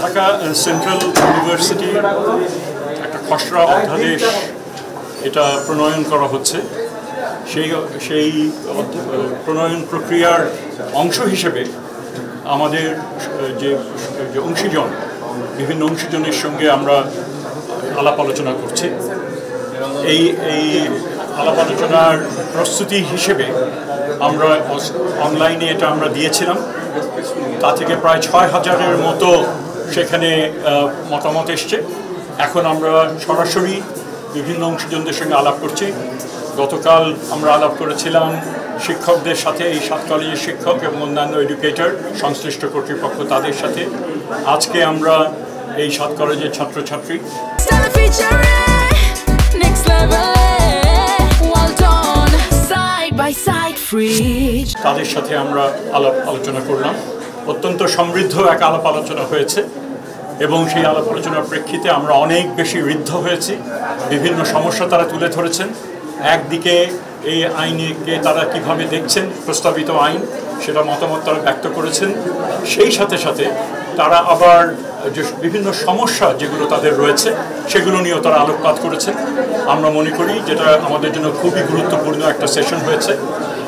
Dhaka central ইউনিভার্সিটির একটা খসড়া অধ্যাদেশ এটা প্রণয়ন করা হচ্ছে। সেই প্রণয়ন প্রক্রিয়ার অংশ হিসেবে আমাদের যে অংশীজন, বিভিন্ন অংশীজনের সঙ্গে আমরা আলাপ আলোচনা করছি। এই আলাপ আলোচনার প্রস্তুতি হিসেবে আমরা অনলাইনে এটা আমরা দিয়েছিলাম। তা থেকে প্রায় ৬,০০০-এর মতো সেখানে মতামত এসছে। এখন আমরা সরাসরি বিভিন্ন অংশীজনদের সঙ্গে আলাপ করছি। গতকাল আমরা আলাপ করেছিলাম শিক্ষকদের সাথে, এই ৭ কলেজের শিক্ষক এবং অন্যান্য এডুকেটর, সংশ্লিষ্ট কর্তৃপক্ষ তাদের সাথে। আজকে আমরা এই ৭ কলেজের ছাত্রছাত্রী তাদের সাথে আমরা আলোচনা করলাম। অত্যন্ত সমৃদ্ধ এক আলাপ আলোচনা হয়েছে এবং সেই আলাপ আলোচনার প্রেক্ষিতে আমরা অনেক বেশি ঋদ্ধ হয়েছি। বিভিন্ন সমস্যা তারা তুলে ধরেছেন। একদিকে এই আইনকে তারা কিভাবে দেখছেন, প্রস্তাবিত আইন, সেটা মতামত তারা ব্যক্ত করেছেন। সেই সাথে সাথে তারা আবার যে বিভিন্ন সমস্যা যেগুলো তাদের রয়েছে সেগুলো নিয়েও তারা আলোকপাত করেছেন। আমরা মনে করি যেটা আমাদের জন্য খুবই গুরুত্বপূর্ণ একটা সেশন হয়েছে।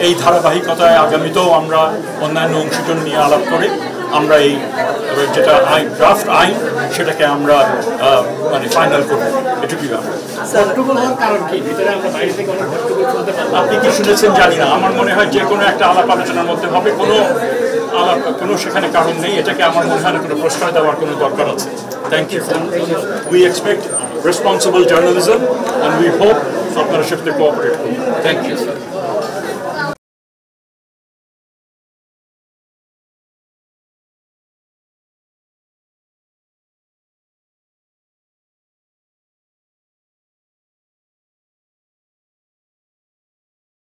এই ধারাবাহিকতায় আগামীতেও আমরা অন্যান্য অংশীজন নিয়ে আলাপ করে আমরা এই যেটা ড্রাফট আইন সেটাকে আমরা মানে ফাইনাল করব। এটুকুই আপনি কি শুনেছেন জানি না। আমার মনে হয় যে কোনো একটা আলাপ আলোচনার মধ্যে হবে, কোনো সেখানে কারণ নেই। এটাকে আমার মনে হয় না কোনো প্রশ্রয় দেওয়ার কোনো দরকার আছে। Thank you. We expect responsible journalism and we hope আপনারা সেটাতে কোঅপারেট করুন। Thank you.